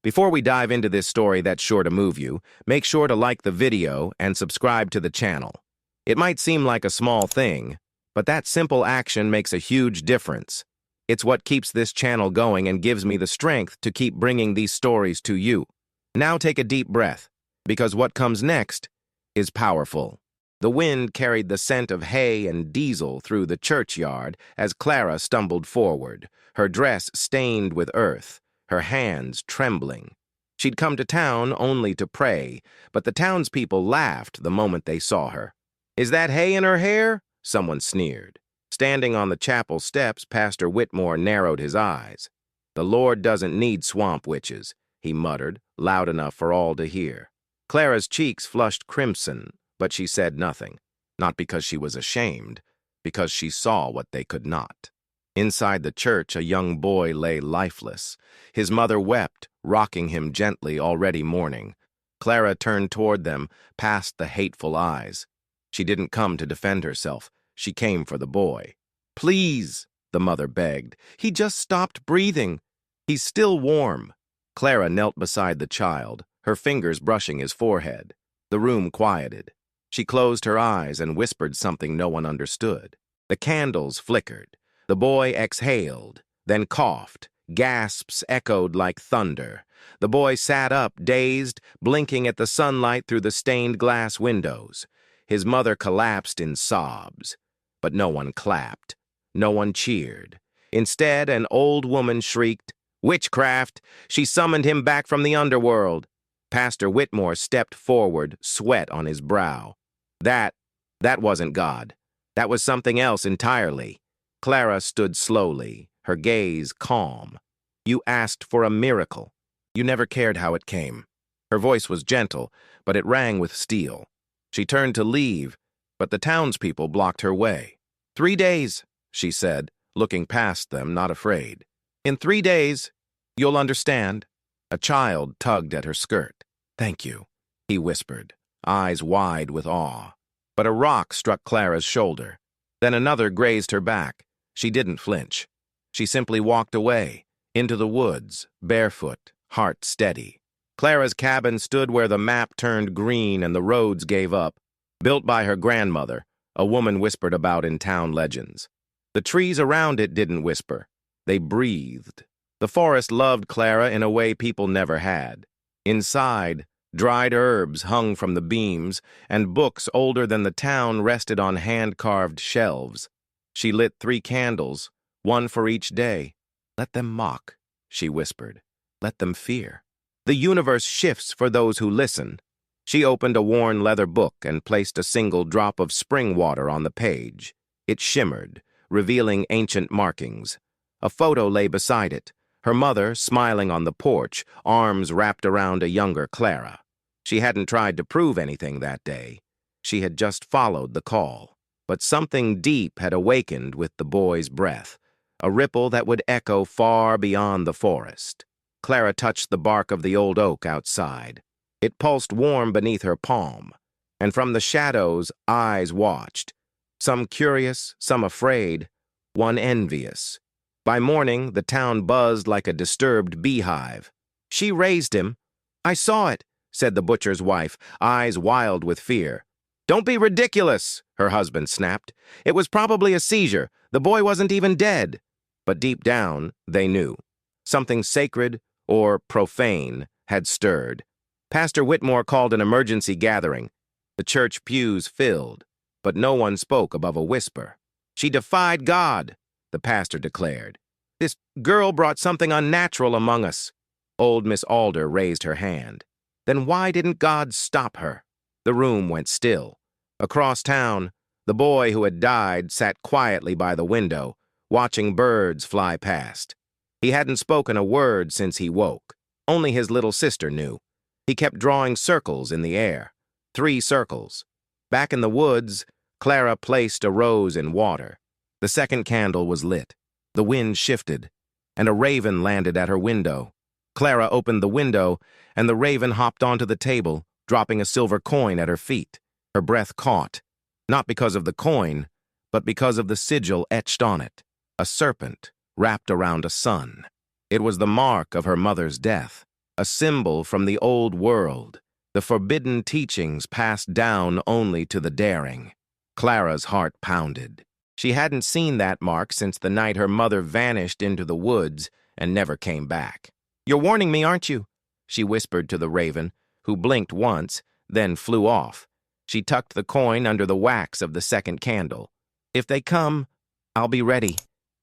Before we dive into this story that's sure to move you, make sure to like the video and subscribe to the channel. It might seem like a small thing, but that simple action makes a huge difference. It's what keeps this channel going and gives me the strength to keep bringing these stories to you. Now take a deep breath, because what comes next is powerful. The wind carried the scent of hay and diesel through the churchyard as Clara stumbled forward, her dress stained with earth, her hands trembling. She'd come to town only to pray, but the townspeople laughed the moment they saw her. "Is that hay in her hair?" someone sneered. Standing on the chapel steps, Pastor Whitmore narrowed his eyes. "The Lord doesn't need swamp witches," he muttered, loud enough for all to hear. Clara's cheeks flushed crimson, but she said nothing, not because she was ashamed, because she saw what they could not. Inside the church, a young boy lay lifeless. His mother wept, rocking him gently, already mourning. Clara turned toward them, past the hateful eyes. She didn't come to defend herself. She came for the boy. "Please," the mother begged. "He just stopped breathing. He's still warm." Clara knelt beside the child, her fingers brushing his forehead. The room quieted. She closed her eyes and whispered something no one understood. The candles flickered. The boy exhaled, then coughed. Gasps echoed like thunder. The boy sat up, dazed, blinking at the sunlight through the stained glass windows. His mother collapsed in sobs. But no one clapped. No one cheered. Instead, an old woman shrieked, "Witchcraft! She summoned him back from the underworld." Pastor Whitmore stepped forward, sweat on his brow. That wasn't God. That was something else entirely. Clara stood slowly, her gaze calm. "You asked for a miracle. You never cared how it came." Her voice was gentle, but it rang with steel. She turned to leave, but the townspeople blocked her way. 3 days, she said, looking past them, not afraid. "In 3 days, you'll understand." A child tugged at her skirt. "Thank you," he whispered, eyes wide with awe. But a rock struck Clara's shoulder. Then another grazed her back. She didn't flinch. She simply walked away, into the woods, barefoot, heart steady. Clara's cabin stood where the map turned green and the roads gave up. Built by her grandmother, a woman whispered about in town legends. The trees around it didn't whisper. They breathed. The forest loved Clara in a way people never had. Inside, dried herbs hung from the beams, and books older than the town rested on hand-carved shelves. She lit 3 candles, one for each day. "Let them mock," she whispered. "Let them fear. The universe shifts for those who listen." She opened a worn leather book and placed a single drop of spring water on the page. It shimmered, revealing ancient markings. A photo lay beside it, her mother smiling on the porch, arms wrapped around a younger Clara. She hadn't tried to prove anything that day. She had just followed the call. But something deep had awakened with the boy's breath, a ripple that would echo far beyond the forest. Clara touched the bark of the old oak outside. It pulsed warm beneath her palm, and from the shadows, eyes watched. Some curious, some afraid, one envious. By morning, the town buzzed like a disturbed beehive. "She raised him." "I saw it," said the butcher's wife, eyes wild with fear. "Don't be ridiculous," her husband snapped. "It was probably a seizure. The boy wasn't even dead." But deep down, they knew. Something sacred, or profane, had stirred. Pastor Whitmore called an emergency gathering. The church pews filled, but no one spoke above a whisper. "She defied God," the pastor declared. "This girl brought something unnatural among us." Old Miss Alder raised her hand. "Then why didn't God stop her?" The room went still. Across town, the boy who had died sat quietly by the window, watching birds fly past. He hadn't spoken a word since he woke. Only his little sister knew. He kept drawing circles in the air. 3 circles. Back in the woods, Clara placed a rose in water. The second candle was lit. The wind shifted, and a raven landed at her window. Clara opened the window, and the raven hopped onto the table, dropping a silver coin at her feet. Her breath caught, not because of the coin, but because of the sigil etched on it, a serpent wrapped around a sun. It was the mark of her mother's death. a symbol from the old world, the forbidden teachings passed down only to the daring. Clara's heart pounded. She hadn't seen that mark since the night her mother vanished into the woods and never came back. "You're warning me, aren't you?" she whispered to the raven, who blinked once, then flew off. She tucked the coin under the wax of the second candle. "If they come, I'll be ready."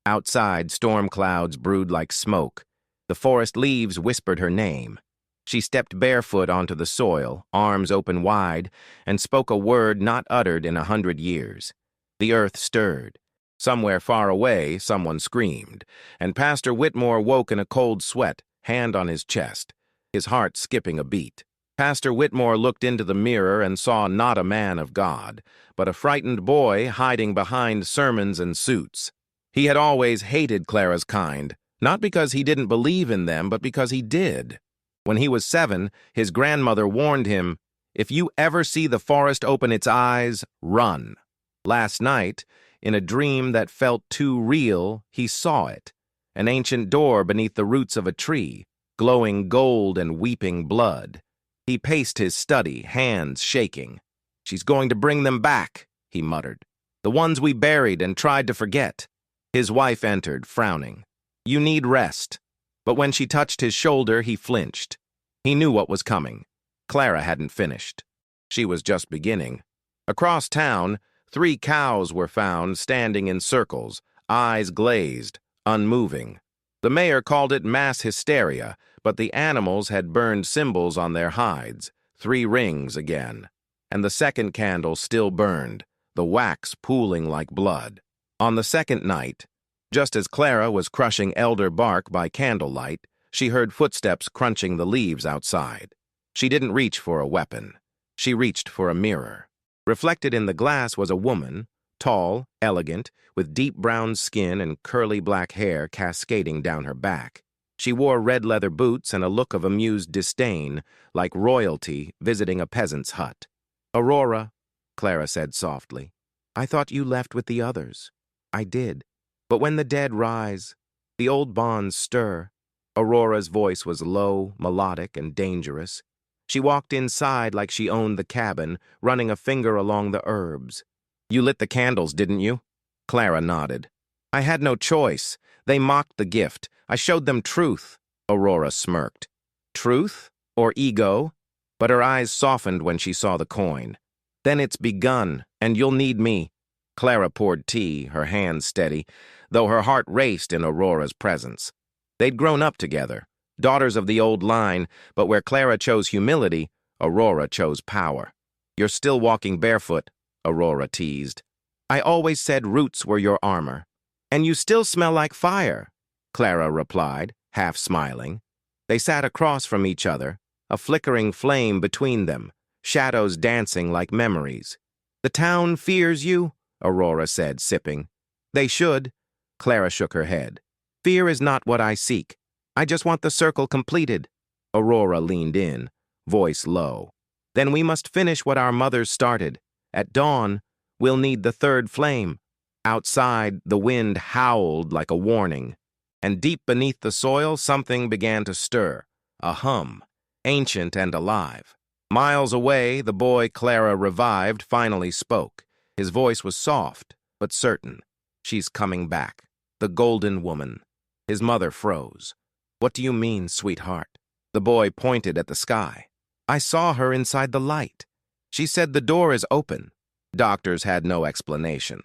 Outside, storm clouds brewed like smoke. The forest leaves whispered her name. She stepped barefoot onto the soil, arms open wide, and spoke a word not uttered in 100 years. The earth stirred. Somewhere far away, someone screamed, and Pastor Whitmore woke in a cold sweat, hand on his chest, his heart skipping a beat. Pastor Whitmore looked into the mirror and saw not a man of God, but a frightened boy hiding behind sermons and suits. He had always hated Clara's kind, not because he didn't believe in them, but because he did. When he was 7, his grandmother warned him, "If you ever see the forest open its eyes, run." Last night, in a dream that felt too real, he saw it, an ancient door beneath the roots of a tree, glowing gold and weeping blood. He paced his study, hands shaking. "She's going to bring them back," he muttered. "The ones we buried and tried to forget." His wife entered, frowning. "You need rest." But when she touched his shoulder, he flinched. He knew what was coming. Clara hadn't finished. She was just beginning. Across town, 3 cows were found standing in circles, eyes glazed, unmoving. The mayor called it mass hysteria, but the animals had burned symbols on their hides, 3 rings again. And the second candle still burned, the wax pooling like blood. On the second night, just as Clara was crushing elder bark by candlelight, she heard footsteps crunching the leaves outside. She didn't reach for a weapon. She reached for a mirror. Reflected in the glass was a woman, tall, elegant, with deep brown skin and curly black hair cascading down her back. She wore red leather boots and a look of amused disdain, like royalty visiting a peasant's hut. "Aurora," Clara said softly, "I thought you left with the others." "I did. But when the dead rise, the old bonds stir." Aurora's voice was low, melodic, and dangerous. She walked inside like she owned the cabin, running a finger along the herbs. "You lit the candles, didn't you?" Clara nodded. "I had no choice. They mocked the gift. I showed them truth." Aurora smirked. "Truth? Or ego?" But her eyes softened when she saw the coin. "Then it's begun, and you'll need me." Clara poured tea, her hands steady, though her heart raced in Aurora's presence. They'd grown up together, daughters of the old line, but where Clara chose humility, Aurora chose power. "You're still walking barefoot," Aurora teased. "I always said roots were your armor." "And you still smell like fire," Clara replied, half smiling. They sat across from each other, a flickering flame between them, shadows dancing like memories. "The town fears you," Aurora said, sipping. "They should." Clara shook her head. "Fear is not what I seek. I just want the circle completed." Aurora leaned in, voice low. "Then we must finish what our mothers started. At dawn, we'll need the 3rd flame." Outside, the wind howled like a warning, and deep beneath the soil, something began to stir, a hum, ancient and alive. Miles away, the boy Clara revived finally spoke. His voice was soft, but certain. "She's coming back. The golden woman." His mother froze. "What do you mean, sweetheart?" The boy pointed at the sky. "I saw her inside the light. She said the door is open." Doctors had no explanation.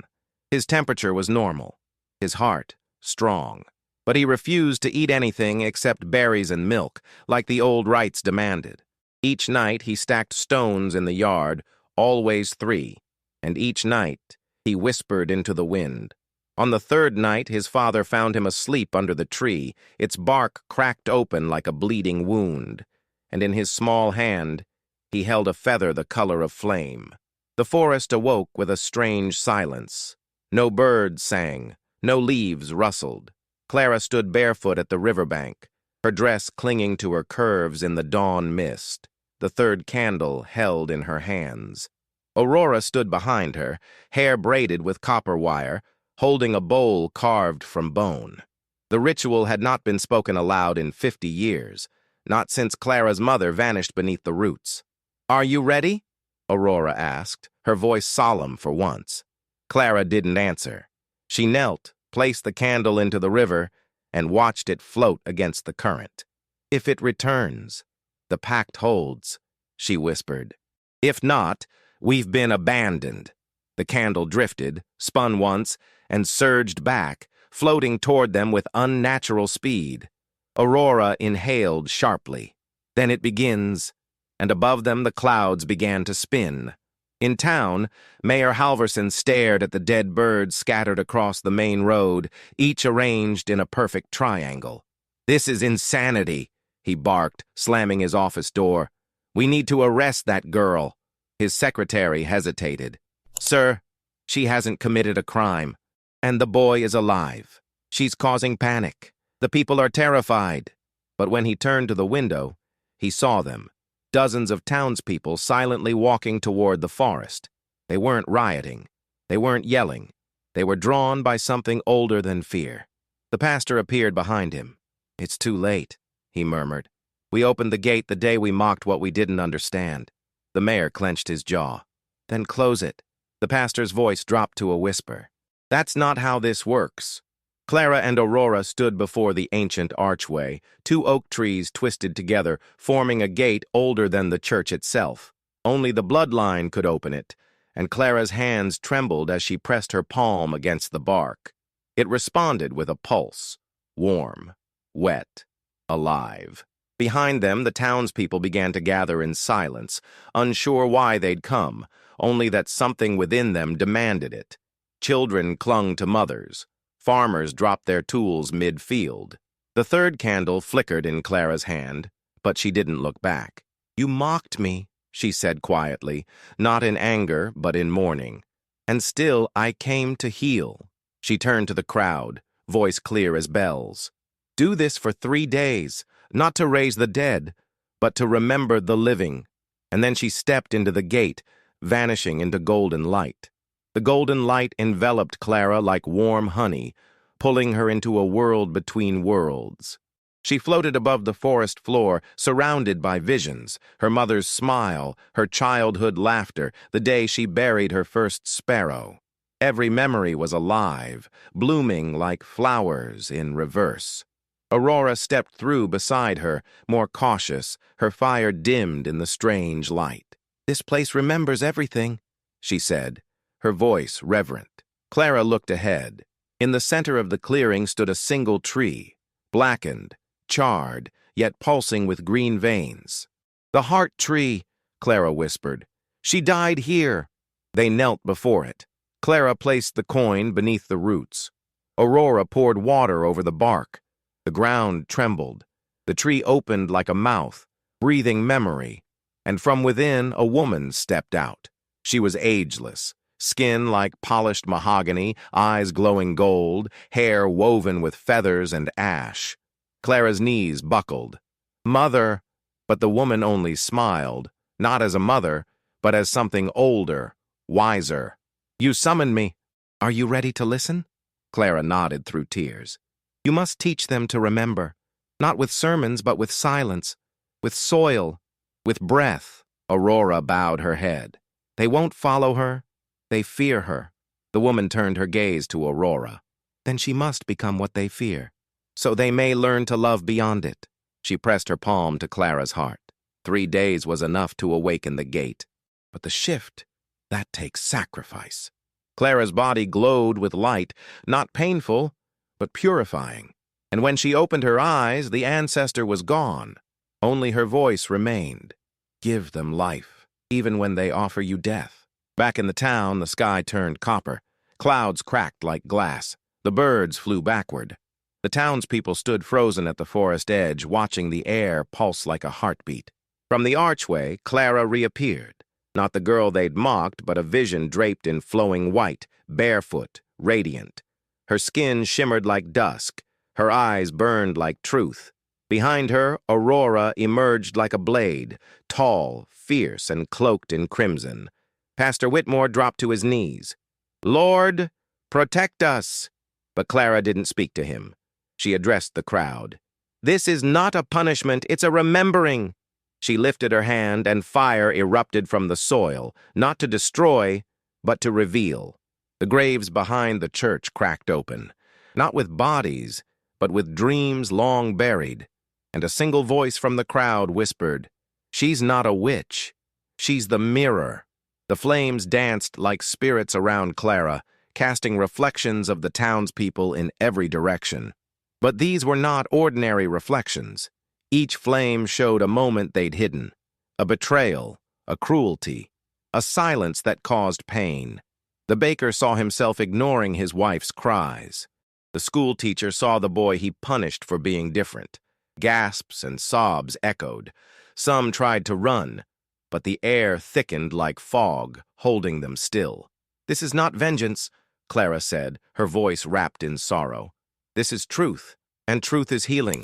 His temperature was normal, his heart strong, but he refused to eat anything except berries and milk, like the old rites demanded. Each night he stacked stones in the yard, always 3, and each night he whispered into the wind. On the 3rd night, his father found him asleep under the tree, its bark cracked open like a bleeding wound, and in his small hand he held a feather the color of flame. The forest awoke with a strange silence. No birds sang, no leaves rustled. Clara stood barefoot at the riverbank, her dress clinging to her curves in the dawn mist, the 3rd candle held in her hands. Aurora stood behind her, hair braided with copper wire, holding a bowl carved from bone. The ritual had not been spoken aloud in 50 years, not since Clara's mother vanished beneath the roots. "Are you ready?" Aurora asked, her voice solemn for once. Clara didn't answer. She knelt, placed the candle into the river, and watched it float against the current. "If it returns, the pact holds," she whispered. "If not, we've been abandoned." The candle drifted, spun once, and surged back, floating toward them with unnatural speed. Aurora inhaled sharply. "Then it begins," and above them the clouds began to spin. In town, Mayor Halverson stared at the dead birds scattered across the main road, each arranged in a perfect triangle. "This is insanity," he barked, slamming his office door. "We need to arrest that girl." His secretary hesitated. "Sir, she hasn't committed a crime, and the boy is alive. She's causing panic. The people are terrified." But when he turned to the window, he saw them. Dozens of townspeople silently walking toward the forest. They weren't rioting. They weren't yelling. They were drawn by something older than fear. The pastor appeared behind him. "It's too late," he murmured. "We opened the gate the day we mocked what we didn't understand." The mayor clenched his jaw. "Then close it." The pastor's voice dropped to a whisper. "That's not how this works." Clara and Aurora stood before the ancient archway, two oak trees twisted together, forming a gate older than the church itself. Only the bloodline could open it, and Clara's hands trembled as she pressed her palm against the bark. It responded with a pulse, warm, wet, alive. Behind them, the townspeople began to gather in silence, unsure why they'd come, only that something within them demanded it. Children clung to mothers. Farmers dropped their tools mid-field. The third candle flickered in Clara's hand, but she didn't look back. "You mocked me," she said quietly, not in anger, but in mourning. "And still I came to heal." She turned to the crowd, voice clear as bells. "Do this for 3 days, not to raise the dead, but to remember the living." And then she stepped into the gate, vanishing into golden light. The golden light enveloped Clara like warm honey, pulling her into a world between worlds. She floated above the forest floor, surrounded by visions, her mother's smile, her childhood laughter, the day she buried her first sparrow. Every memory was alive, blooming like flowers in reverse. Aurora stepped through beside her, more cautious, her fire dimmed in the strange light. "This place remembers everything," she said, her voice reverent. Clara looked ahead. In the center of the clearing stood a single tree, blackened, charred, yet pulsing with green veins. "The heart tree," Clara whispered. "She died here." They knelt before it. Clara placed the coin beneath the roots. Aurora poured water over the bark. The ground trembled. The tree opened like a mouth, breathing memory, and from within a woman stepped out. She was ageless. Skin like polished mahogany, eyes glowing gold, hair woven with feathers and ash. Clara's knees buckled. "Mother," but the woman only smiled, not as a mother, but as something older, wiser. "You summoned me. Are you ready to listen?" Clara nodded through tears. "You must teach them to remember, not with sermons, but with silence, with soil, with breath." Aurora bowed her head. "They won't follow her. They fear her." The woman turned her gaze to Aurora. "Then she must become what they fear, so they may learn to love beyond it." She pressed her palm to Clara's heart. 3 days was enough to awaken the gate. But the shift, that takes sacrifice. Clara's body glowed with light, not painful, but purifying. And when she opened her eyes, the ancestor was gone. Only her voice remained. "Give them life, even when they offer you death." Back in the town, the sky turned copper. Clouds cracked like glass. The birds flew backward. The townspeople stood frozen at the forest edge, watching the air pulse like a heartbeat. From the archway, Clara reappeared. Not the girl they'd mocked, but a vision draped in flowing white, barefoot, radiant. Her skin shimmered like dusk. Her eyes burned like truth. Behind her, Aurora emerged like a blade, tall, fierce, and cloaked in crimson. Pastor Whitmore dropped to his knees. "Lord, protect us!" But Clara didn't speak to him. She addressed the crowd. This is not a punishment, it's a remembering. She lifted her hand and fire erupted from the soil, not to destroy, but to reveal. The graves behind the church cracked open, not with bodies, but with dreams long buried, and a single voice from the crowd whispered, "She's not a witch. She's the mirror." The flames danced like spirits around Clara, casting reflections of the townspeople in every direction. But these were not ordinary reflections. Each flame showed a moment they'd hidden, a betrayal, a cruelty, a silence that caused pain. The baker saw himself ignoring his wife's cries. The schoolteacher saw the boy he punished for being different. Gasps and sobs echoed. Some tried to run, but the air thickened like fog, holding them still. "This is not vengeance," Clara said, her voice wrapped in sorrow. "This is truth, and truth is healing."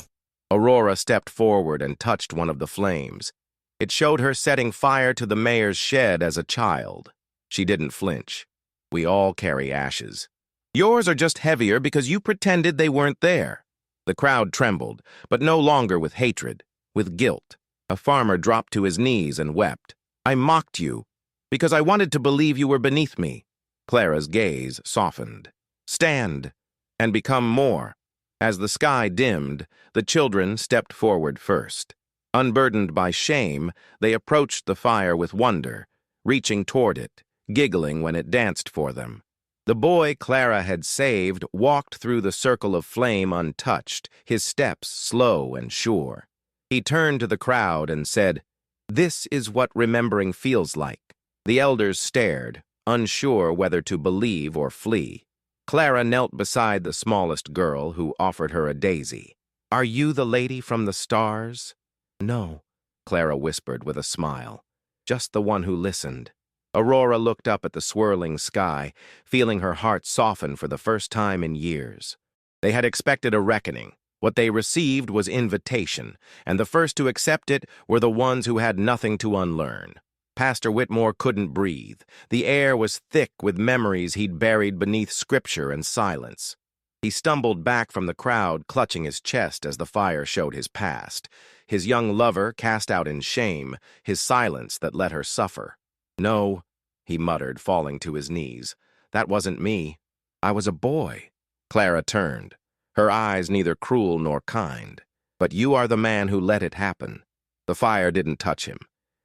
Aurora stepped forward and touched one of the flames. It showed her setting fire to the mayor's shed as a child. She didn't flinch. "We all carry ashes. Yours are just heavier because you pretended they weren't there." The crowd trembled, but no longer with hatred, with guilt. A farmer dropped to his knees and wept. "I mocked you because I wanted to believe you were beneath me." Clara's gaze softened. "Stand and become more." As the sky dimmed, the children stepped forward first. Unburdened by shame, they approached the fire with wonder, reaching toward it, giggling when it danced for them. The boy Clara had saved walked through the circle of flame untouched, his steps slow and sure. He turned to the crowd and said, "This is what remembering feels like." The elders stared, unsure whether to believe or flee. Clara knelt beside the smallest girl, who offered her a daisy. "Are you the lady from the stars?" "No," Clara whispered with a smile. "Just the one who listened." Aurora looked up at the swirling sky, feeling her heart soften for the first time in years. They had expected a reckoning. What they received was invitation, and the first to accept it were the ones who had nothing to unlearn. Pastor Whitmore couldn't breathe. The air was thick with memories he'd buried beneath scripture and silence. He stumbled back from the crowd, clutching his chest as the fire showed his past. His young lover cast out in shame, his silence that let her suffer. "No," he muttered, falling to his knees. "That wasn't me. I was a boy." Clara turned, her eyes neither cruel nor kind. "But you are the man who let it happen." The fire didn't touch him.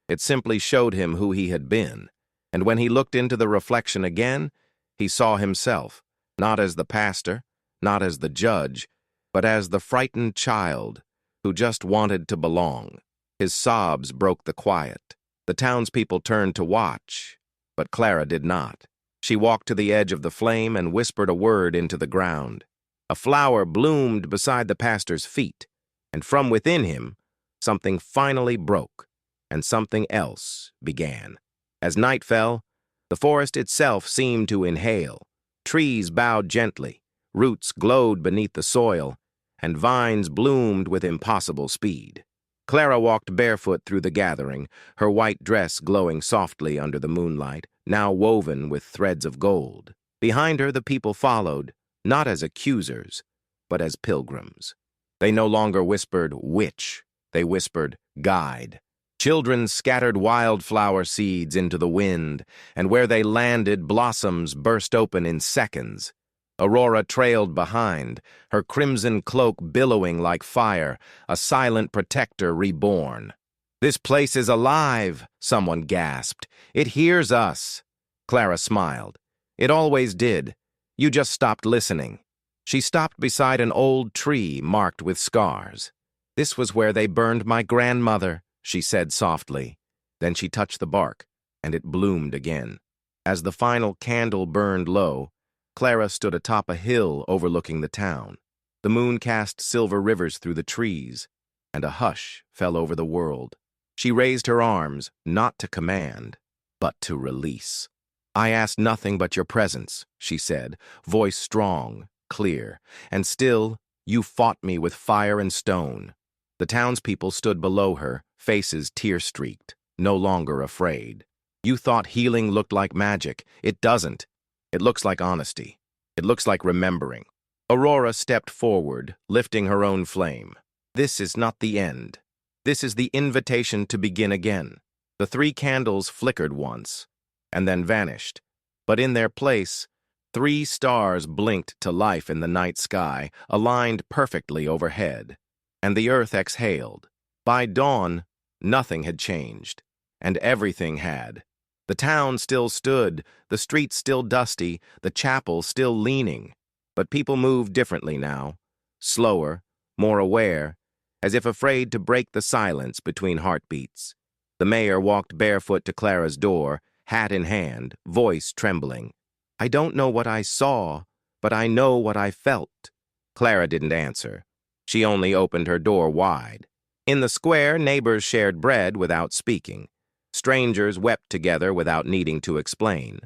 It simply showed him who he had been. And when he looked into the reflection again, he saw himself, not as the pastor, not as the judge, but as the frightened child who just wanted to belong. His sobs broke the quiet. The townspeople turned to watch, but Clara did not. She walked to the edge of the flame and whispered a word into the ground. A flower bloomed beside the pastor's feet, and from within him, something finally broke, and something else began. As night fell, the forest itself seemed to inhale. Trees bowed gently, roots glowed beneath the soil, and vines bloomed with impossible speed. Clara walked barefoot through the gathering, her white dress glowing softly under the moonlight, now woven with threads of gold. Behind her, the people followed, not as accusers, but as pilgrims. They no longer whispered, "Witch." They whispered, "Guide." Children scattered wildflower seeds into the wind, and where they landed, blossoms burst open in seconds. Aurora trailed behind, her crimson cloak billowing like fire, a silent protector reborn. "This place is alive," someone gasped. "It hears us." Clara smiled. "It always did. You just stopped listening." She stopped beside an old tree marked with scars. "This was where they burned my grandmother," she said softly. Then she touched the bark, and it bloomed again. As the final candle burned low, Clara stood atop a hill overlooking the town. The moon cast silver rivers through the trees, and a hush fell over the world. She raised her arms, not to command, but to release. "I asked nothing but your presence," she said, voice strong, clear, "and still you fought me with fire and stone." The townspeople stood below her, faces tear-streaked, no longer afraid. "You thought healing looked like magic. It doesn't. It looks like honesty. It looks like remembering." Aurora stepped forward, lifting her own flame. This is not the end. This is the invitation to begin again. The 3 candles flickered once, and then vanished. But in their place, 3 stars blinked to life in the night sky, aligned perfectly overhead. And the earth exhaled. By dawn, nothing had changed, and everything had. The town still stood, the streets still dusty, the chapel still leaning. But people moved differently now, slower, more aware, as if afraid to break the silence between heartbeats. The mayor walked barefoot to Clara's door, hat in hand, voice trembling. "I don't know what I saw, but I know what I felt." Clara didn't answer. She only opened her door wide. In the square, neighbors shared bread without speaking. Strangers wept together without needing to explain.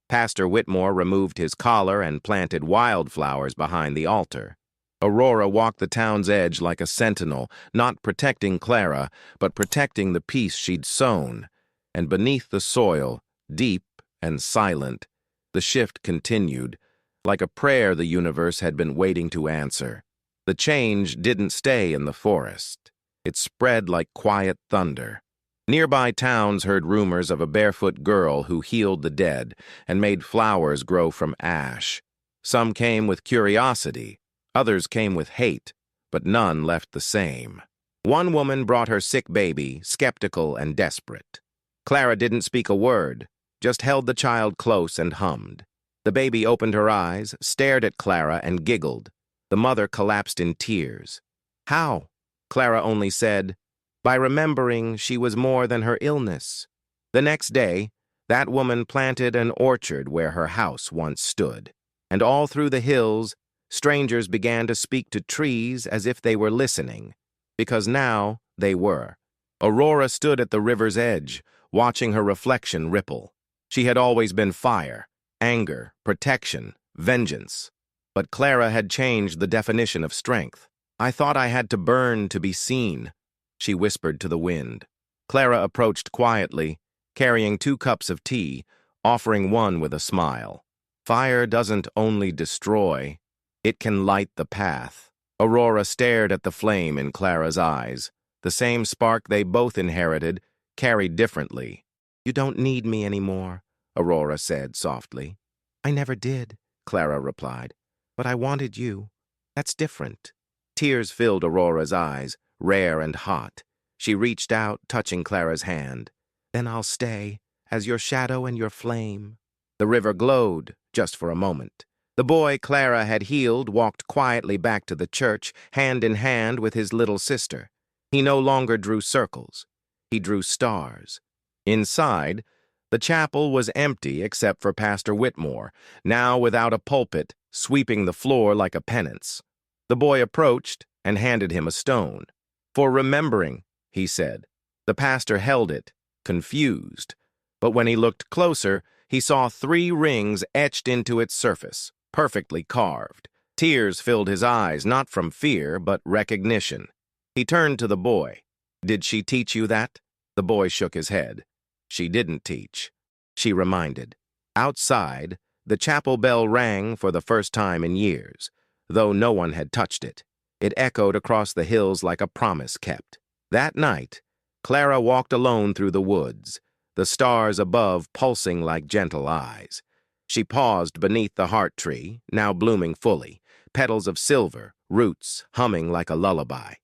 Pastor Whitmore removed his collar and planted wildflowers behind the altar. Aurora walked the town's edge like a sentinel, not protecting Clara, but protecting the peace she'd sown. And beneath the soil, deep and silent, the shift continued, like a prayer the universe had been waiting to answer. The change didn't stay in the forest. It spread like quiet thunder. Nearby towns heard rumors of a barefoot girl who healed the dead and made flowers grow from ash. Some came with curiosity, others came with hate, but none left the same. One woman brought her sick baby, skeptical and desperate. Clara didn't speak a word, just held the child close and hummed. The baby opened her eyes, stared at Clara, and giggled. The mother collapsed in tears. "How?" Clara only said, "By remembering she was more than her illness." The next day, that woman planted an orchard where her house once stood. And all through the hills, strangers began to speak to trees as if they were listening, because now they were. Aurora stood at the river's edge, watching her reflection ripple. She had always been fire, anger, protection, vengeance. But Clara had changed the definition of strength. "I thought I had to burn to be seen," she whispered to the wind. Clara approached quietly, carrying 2 cups of tea, offering one with a smile. "Fire doesn't only destroy, it can light the path." Aurora stared at the flame in Clara's eyes, the same spark they both inherited, carried differently. "You don't need me anymore," Aurora said softly. "I never did," Clara replied. "But I wanted you. That's different." Tears filled Aurora's eyes, rare and hot. She reached out, touching Clara's hand. "Then I'll stay, as your shadow and your flame." The river glowed, just for a moment. The boy Clara had healed walked quietly back to the church, hand in hand with his little sister. He no longer drew circles. He drew stars. Inside, the chapel was empty except for Pastor Whitmore, now without a pulpit, sweeping the floor like a penance. The boy approached and handed him a stone. "For remembering," he said. The pastor held it, confused. But when he looked closer, he saw 3 rings etched into its surface, perfectly carved. Tears filled his eyes, not from fear, but recognition. He turned to the boy. "Did she teach you that?" The boy shook his head. "She didn't teach," she reminded. Outside, the chapel bell rang for the first time in years, though no one had touched it. It echoed across the hills like a promise kept. That night, Clara walked alone through the woods, the stars above pulsing like gentle eyes. She paused beneath the heart tree, now blooming fully, petals of silver, roots humming like a lullaby.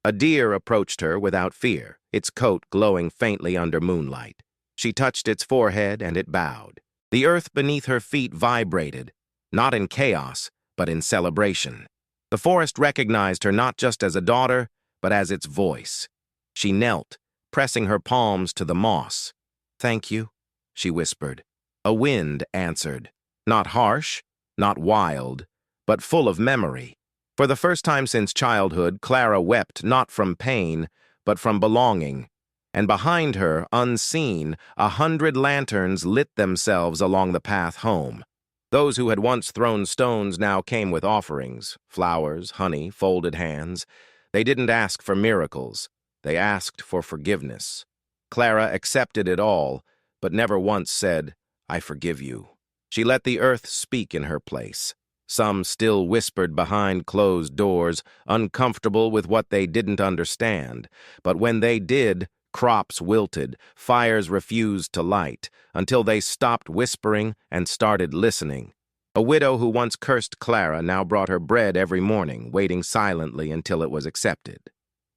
A deer approached her without fear, its coat glowing faintly under moonlight. She touched its forehead and it bowed. The earth beneath her feet vibrated, not in chaos, but in celebration. The forest recognized her not just as a daughter, but as its voice. She knelt, pressing her palms to the moss. "Thank you," she whispered. A wind answered, not harsh, not wild, but full of memory. For the first time since childhood, Clara wept not from pain, but from belonging. And behind her, unseen, 100 lanterns lit themselves along the path home. Those who had once thrown stones now came with offerings, flowers, honey, folded hands. They didn't ask for miracles. They asked for forgiveness. Clara accepted it all, but never once said, "I forgive you." She let the earth speak in her place. Some still whispered behind closed doors, uncomfortable with what they didn't understand. But when they did, crops wilted, fires refused to light, until they stopped whispering and started listening. A widow who once cursed Clara now brought her bread every morning, waiting silently until it was accepted.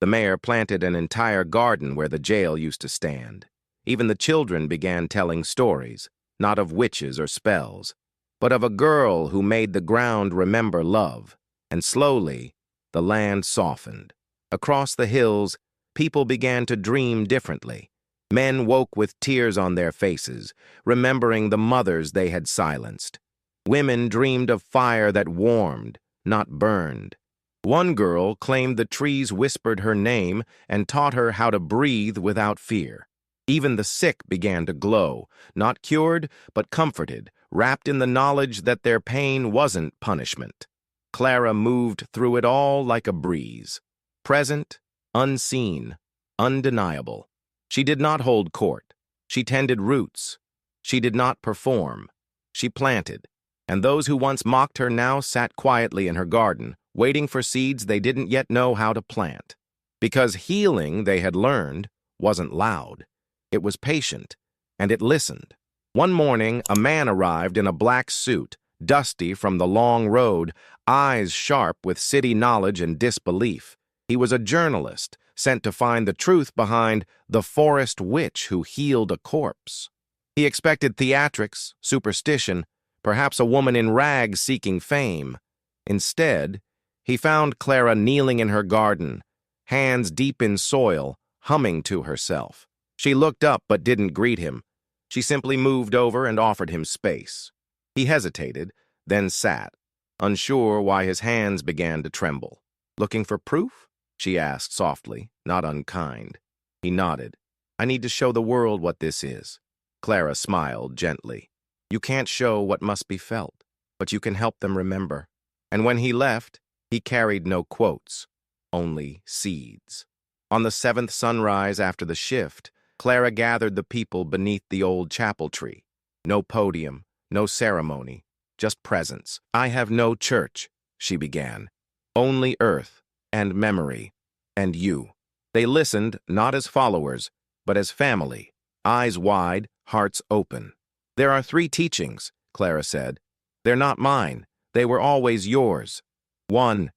The mayor planted an entire garden where the jail used to stand. Even the children began telling stories, not of witches or spells, but of a girl who made the ground remember love. And slowly, the land softened. Across the hills, people began to dream differently. Men woke with tears on their faces, remembering the mothers they had silenced. Women dreamed of fire that warmed, not burned. One girl claimed the trees whispered her name and taught her how to breathe without fear. Even the sick began to glow, not cured, but comforted, wrapped in the knowledge that their pain wasn't punishment. Clara moved through it all like a breeze. Present, unseen, undeniable. She did not hold court. She tended roots. She did not perform. She planted. And those who once mocked her now sat quietly in her garden, waiting for seeds they didn't yet know how to plant. Because healing, they had learned, wasn't loud. It was patient, and it listened. One morning, a man arrived in a black suit, dusty from the long road, eyes sharp with city knowledge and disbelief. He was a journalist, sent to find the truth behind the forest witch who healed a corpse. He expected theatrics, superstition, perhaps a woman in rags seeking fame. Instead, he found Clara kneeling in her garden, hands deep in soil, humming to herself. She looked up but didn't greet him. She simply moved over and offered him space. He hesitated, then sat, unsure why his hands began to tremble. "Looking for proof?" she asked softly, not unkind. He nodded. "I need to show the world what this is." Clara smiled gently. "You can't show what must be felt, but you can help them remember." And when he left, he carried no quotes, only seeds. On the seventh sunrise after the shift, Clara gathered the people beneath the old chapel tree. No podium, no ceremony, just presence. "I have no church," she began. "Only earth and memory and you." They listened not as followers, but as family, eyes wide, hearts open. "There are 3 teachings," Clara said. "They're not mine. They were always yours. 1.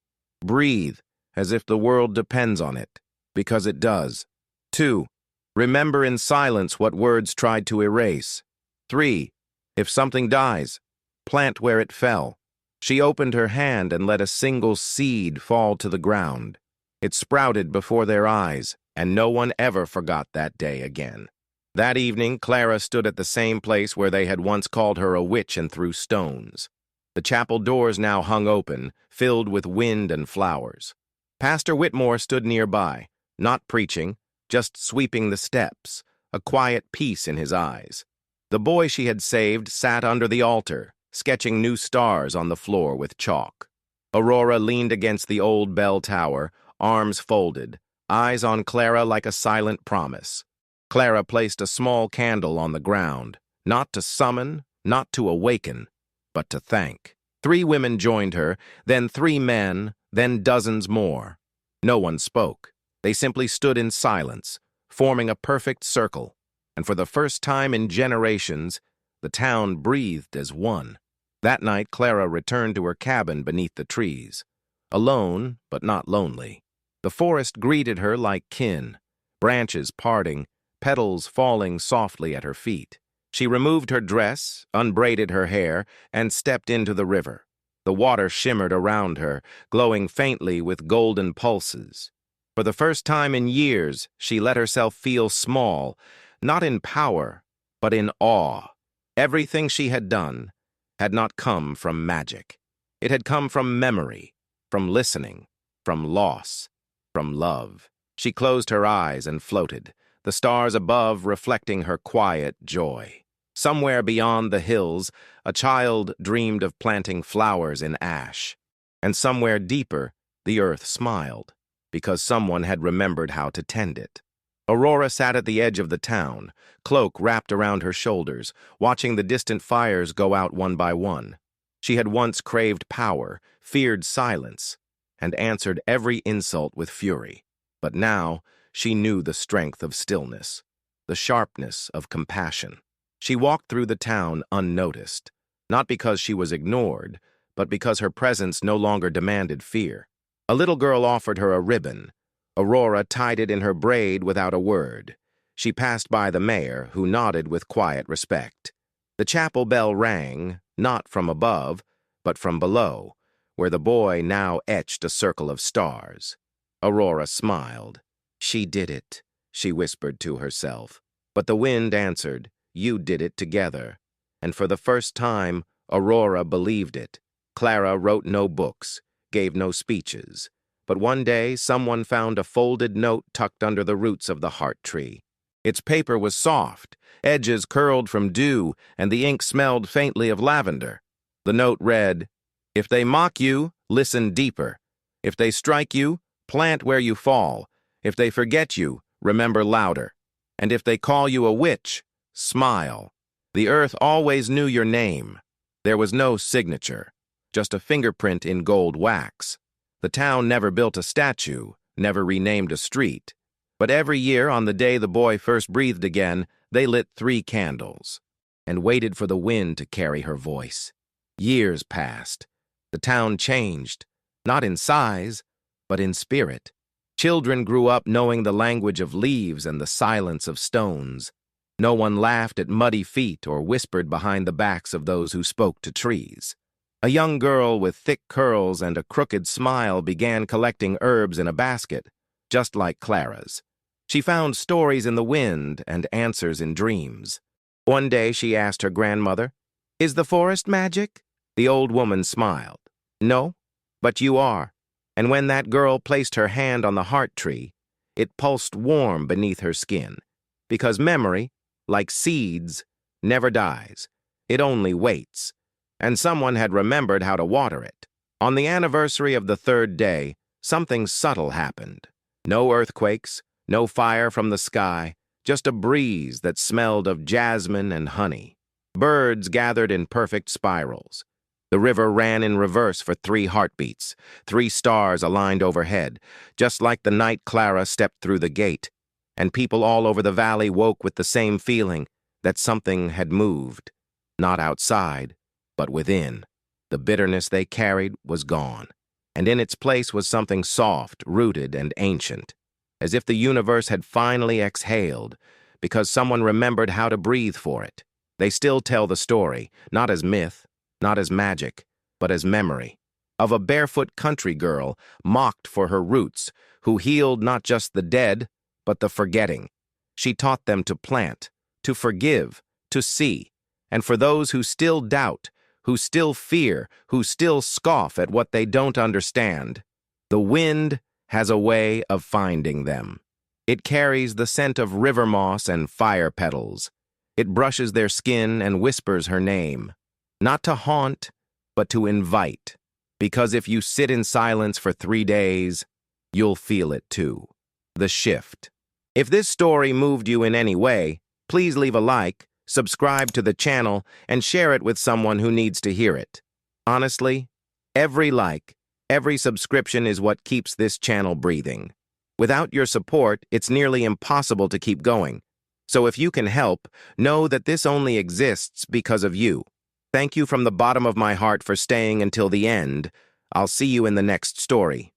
Breathe, as if the world depends on it, because it does. 2. Remember in silence what words tried to erase. 3. If something dies, plant where it fell." She opened her hand and let a single seed fall to the ground. It sprouted before their eyes, and no one ever forgot that day again. That evening, Clara stood at the same place where they had once called her a witch and threw stones. The chapel doors now hung open, filled with wind and flowers. Pastor Whitmore stood nearby, not preaching, just sweeping the steps, a quiet peace in his eyes. The boy she had saved sat under the altar, sketching new stars on the floor with chalk. Aurora leaned against the old bell tower, arms folded, eyes on Clara like a silent promise. Clara placed a small candle on the ground, not to summon, not to awaken, but to thank. 3 women joined her, then 3 men, then dozens more. No one spoke. They simply stood in silence, forming a perfect circle, and for the first time in generations, the town breathed as one. That night, Clara returned to her cabin beneath the trees, alone but not lonely. The forest greeted her like kin, branches parting, petals falling softly at her feet. She removed her dress, unbraided her hair, and stepped into the river. The water shimmered around her, glowing faintly with golden pulses. For the first time in years, she let herself feel small, not in power, but in awe. Everything she had done had not come from magic. It had come from memory, from listening, from loss, from love. She closed her eyes and floated, the stars above reflecting her quiet joy. Somewhere beyond the hills, a child dreamed of planting flowers in ash. And somewhere deeper, the earth smiled, because someone had remembered how to tend it. Aurora sat at the edge of the town, cloak wrapped around her shoulders, watching the distant fires go out one by one. She had once craved power, feared silence, and answered every insult with fury. But now she knew the strength of stillness, the sharpness of compassion. She walked through the town unnoticed, not because she was ignored, but because her presence no longer demanded fear. A little girl offered her a ribbon. Aurora tied it in her braid without a word. She passed by the mayor, who nodded with quiet respect. The chapel bell rang, not from above, but from below, where the boy now etched a circle of stars. Aurora smiled. She did it, she whispered to herself. But the wind answered, you did it together. And for the first time, Aurora believed it. Clara wrote no books, gave no speeches. But one day, someone found a folded note tucked under the roots of the heart tree. Its paper was soft, edges curled from dew, and the ink smelled faintly of lavender. The note read, if they mock you, listen deeper. If they strike you, plant where you fall. If they forget you, remember louder. And if they call you a witch, smile. The earth always knew your name. There was no signature, just a fingerprint in gold wax. The town never built a statue, never renamed a street. But every year, on the day the boy first breathed again, they lit 3 candles and waited for the wind to carry her voice. Years passed. The town changed, not in size, but in spirit. Children grew up knowing the language of leaves and the silence of stones. No one laughed at muddy feet or whispered behind the backs of those who spoke to trees. A young girl with thick curls and a crooked smile began collecting herbs in a basket, just like Clara's. She found stories in the wind and answers in dreams. One day she asked her grandmother, is the forest magic? The old woman smiled. No, but you are. And when that girl placed her hand on the heart tree, it pulsed warm beneath her skin. Because memory, like seeds, never dies. It only waits. And someone had remembered how to water it. On the anniversary of the 3rd day, something subtle happened. No earthquakes, no fire from the sky, just a breeze that smelled of jasmine and honey. Birds gathered in perfect spirals. The river ran in reverse for 3 heartbeats, 3 stars aligned overhead, just like the night Clara stepped through the gate. And people all over the valley woke with the same feeling that something had moved, not outside, but within. The bitterness they carried was gone, and in its place was something soft, rooted, and ancient, as if the universe had finally exhaled, because someone remembered how to breathe for it. They still tell the story, not as myth, not as magic, but as memory, of a barefoot country girl mocked for her roots, who healed not just the dead, but the forgetting. She taught them to plant, to forgive, to see, and for those who still doubt, who still fear, who still scoff at what they don't understand, the wind has a way of finding them. It carries the scent of river moss and fire petals. It brushes their skin and whispers her name, not to haunt, but to invite, because if you sit in silence for 3 days, you'll feel it too. The shift. If this story moved you in any way, please leave a like, subscribe to the channel, and share it with someone who needs to hear it. Honestly, every like, every subscription is what keeps this channel breathing. Without your support, it's nearly impossible to keep going. So if you can help, know that this only exists because of you. Thank you from the bottom of my heart for staying until the end. I'll see you in the next story.